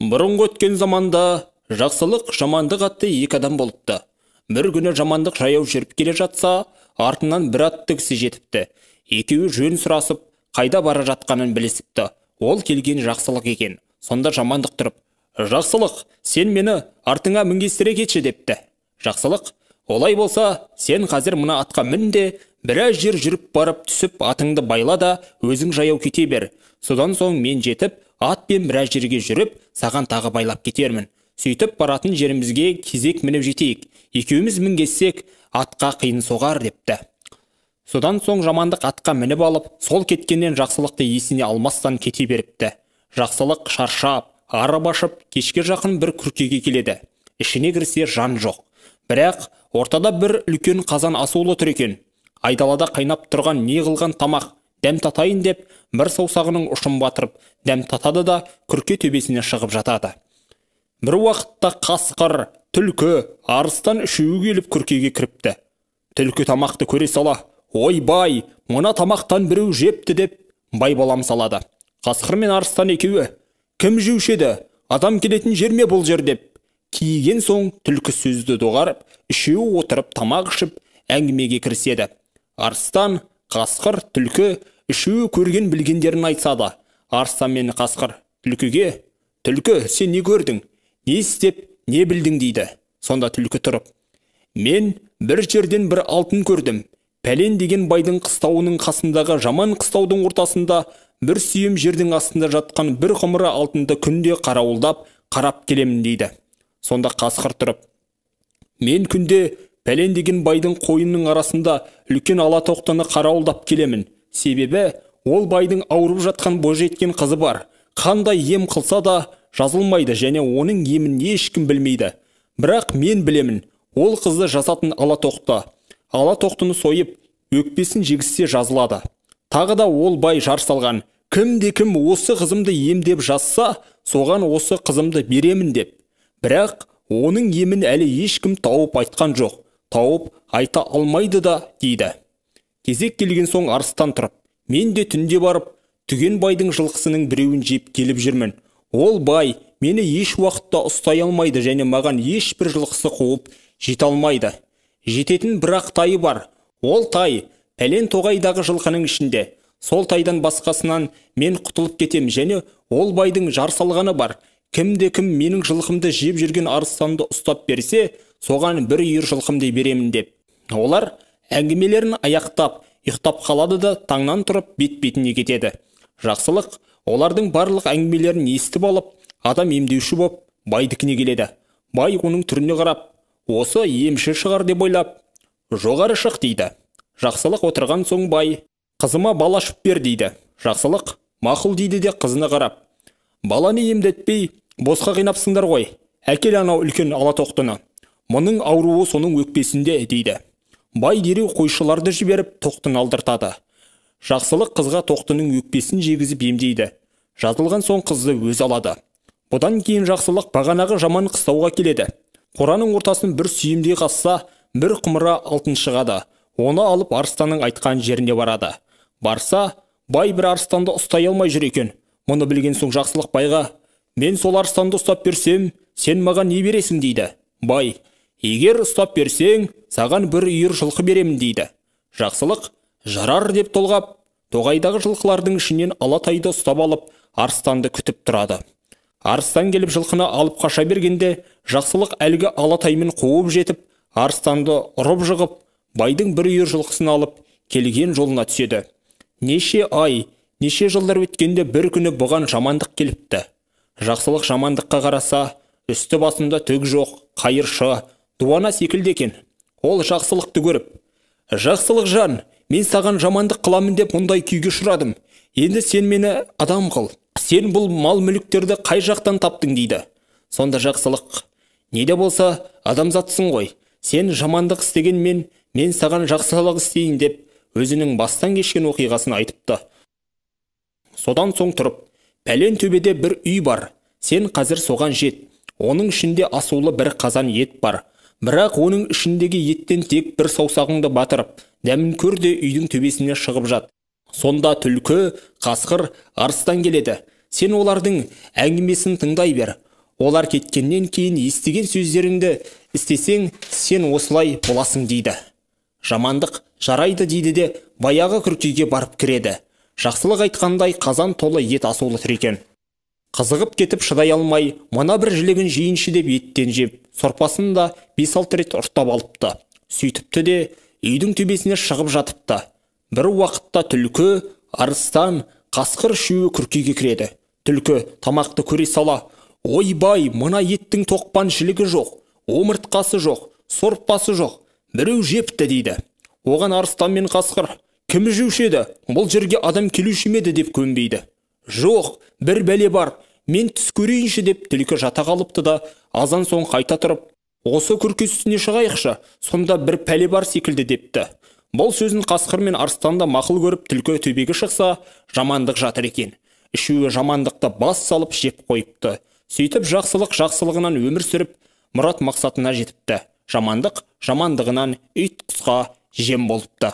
Бұрынғы өткен заманда жақсылық жамандық атты екі адам болыпты. Бір күні жамандық жаяу жүріп келе жатса, артынан бір атты кісі жетіпті. Екеуі жөн сұрасып, қайда бара жатқанын білісіпті. Ол келген жақсылық екен. Сонда жамандық тұрып: "Жақсылық, сен мені артыңа мінгестіре кетші" депті. Жақсылық: "Олай болса, сен қазір мына атқа мін де, біраз жер жүріп барып түсіп атыңды байла да, өзің жаяу кете бер. Содан соң мен жетіп, атпен біраз жерге жүріп, саған тағы байлап кетермін. Сөйтіп баратын жерімізге кезек мініп жетейік. Екеуміз мінгессек, атқа қиын соғар" депті. Содан соң жамандық атқа мініп алып, сол кеткеннен жақсылықты есіне алмастан кете беріпті. Жақсылық шаршап, арып-ашып, кешке жақын бір күркеге келеді. Ішіне кірсе жан жоқ. Бірақ ортада бір үлкен қазан асулы тұр екен. Айдалада қайнап тұрған не қылған тамақ, дәм татайын деп, бір саусағының ұшын батырып, дәм татады да күрке төбесіне шығып жатады. Бір уақытта қасқыр, түлкі, арыстан үшеуі келіп күркеге кіріпті. Түлкі тамақты көре сала: "Ой бай, мына тамақтан біреу жепті" деп бай балам салады. Қасқыр мен арыстан екеуі: "Кім жеуші еді? Адам келетін жер ме бұл жер?" деп кейген соң түлкі сөзді доғарып, үшеуі отырып тамақ ішіп, әңгімеге кіріседі. Арыстан, қасқыр, түлкі үшеуі көрген білгендерін айтсады. Арыстан мен қасқыр түлкіге: "Түлкі, сен не көрдің? Не істеп, не білдің?" дейді. Сонда түлкі тұрып: "Мен бір жерден бір алтын көрдім. Пәлен деген байдың қыстауының қасындағы жаман қыстаудың ортасында бір сүйем жердің астында жатқан бір құмыра алтынды күнде қарауылдап, қарап келемін" дейді. Сонда қасқыр тұрып: "Мен күнде пәлен деген байдың қойының арасында үлкен ала тоқтыны қарауылдап келемін. Себебі ол байдың ауырып жатқан бойжеткен қызы бар. Қандай ем қылса да жазылмайды және оның емін ешкім білмейді. Бірақ мен білемін, ол қызды жасатын ала тоқты. Ала тоқтыны сойып, өкпесін жегізсе жазылады. Тағы да ол бай жар салған: кім осы қызымды емдеп жазса, соған осы қызымды беремін" деп. Бірақ оның емін әлі ешкім тауып айтқан жоқ, тауып айта алмайды да дейді. Кезек келген соң арыстан тұрып: "Мен де түнде барып, түген байдың жылқысының біреуін жеп келіп жүрмін. Ол бай мені еш уақытта ұстай алмайды және маған ешбір жылқысы қуып жете алмайды. Жететін бірақ тайы бар. Ол тай пәлен тоғайдағы жылқының ішінде. Сол тайдан басқасынан мен құтылып кетем және ол байдың жар салғаны бар. Кім менің жылқымды жеп жүрген арыстанды ұстап берсе, соған бір үйір жылқымды беремін" деп. Олар әңгімелерін аяқтап, ұйықтап қалады да таңнан тұрып бет-бетіне кетеді. Жақсылық олардың барлық әңгімелерін естіп алып, адам емдеуші боп байдікіне келеді. Бай оның түріне қарап: "Осы емші шығар" деп ойлап: "Жоғары шық" дейді. Жақсылық отырған соң бай: "Қызыма бал ашып бер" дейді. Жақсылық мақұл дейді де қызына қарап: "Баланы емдетпей босқа қинапсыңдар ғой. Әкел анау үлкен ала тоқтыны. Мұның ауруы соның өкпесінде" дейді. Бай дереу қойшыларды жіберіп тоқтыны алдыртады. Жақсылық қызға тоқтының өкпесін жегізіп емдейді. Жазылған соң қызды өз алады. Бұдан кейін жақсылық бағанағы жаман қыстауға келеді. Қораның ортасын бір сүйемдей қазса, бір құмыра алтын шығады. Оны алып арыстанның айтқан жеріне барады. Барса, бай бір арыстанды ұстай алмай жүр екен. Мұны білген соң жақсылық байға: "Мен сол арыстанды ұстап берсем, сен маған не бересің?" дейді. Бай: "Егер ұстап берсең, саған бір үйір жылқы беремін" дейді. Жақсылық: "Жарар" деп толғап, тоғайдағы жылқылардың ішінен ала тайды ұстап алып, арыстанды күтіп тұрады. Арыстан келіп жылқыны алып қаша бергенде, жақсылық әлгі ала таймен қуып жетіп, арыстанды ұрып жығып, байдың бір үйір жылқысын алып, келген жолына түседі. Неше ай, неше жылдар өткенде бір күні бұған жамандық келіпті. Жақсылық жамандыққа қараса, үсті басында түк жоқ, қайыршы, дуана секілді екен. Ол жақсылықты көріп: "Жақсылық жан, мен саған жамандық қыламын деп мұндай күйге ұшырадым. Енді сен мені адам қыл. Сен бұл мал мүліктерді қай жақтан таптың?" дейді. Сонда жақсылық: "Не де болса адамзатсың ғой. Сен жамандық істегенмен, мен саған жақсылық істейін" деп өзінің бастан кешкен оқиғасын айтыпты. Содан соң тұрып: "Пәлен төбеде бір үй бар. Сен қазір соған жет. Оның ішінде асулы бір қазан ет бар. Бірақ оның ішіндегі еттен тек бір саусағыңды батырып, дәмін көр де үйдің төбесіне шығып жат. Сонда түлкі, қасқыр, арыстан келеді. Сен олардың әңгімесін тыңдай бер. Олар кеткеннен кейін естіген сөздеріңді істесең, сен осылай боласың дейді. Жамандық жарайды дейді де баяғы күркеге барып кіреді. Жақсылық айтқандай қазан толы ет асулы тұр екен. Қызығып кетіп шыдай алмай, мына бір жілігін жейінші деп еттен жеп, сорпасын да 5-6 рет ұрттап алыпты. Сөйтіпті де үйдің төбесіне шығып жатыпты. Бір уақытта түлкі, арыстан, қасқыр үшеуі күркеге кіреді. Түлкі тамақты көре сала: «Ойбай, мына еттің тоқпан жілігі жоқ, омыртқасы жоқ, сорпасы жоқ, біреу жепті» дейді. Оған арыстан мен қасқыр: «Кім жеуші еді? Бұл жерге адам келуші ме еді?» деп көнбейді. «Жоқ, бір бәле бар, мен түс көрейінші» деп түлкі жата қалыпты да, азан соң қайта тұрып: «Осы күрке үстіне шығайықшы, сонда бір пәле бар секілді» депті. Бұл сөзін қасқыр мен арыстан да мақұл көріп, түлкі төбеге шықса, жамандық жатыр екен. Үшеуі жамандықты бас салып жеп қойыпты. Сөйтіп жақсылық жақсылығынан өмір сүріп, мұрат мақсатына жетіпті. Жамандық жамандығынан ит құсқа жем болыпты.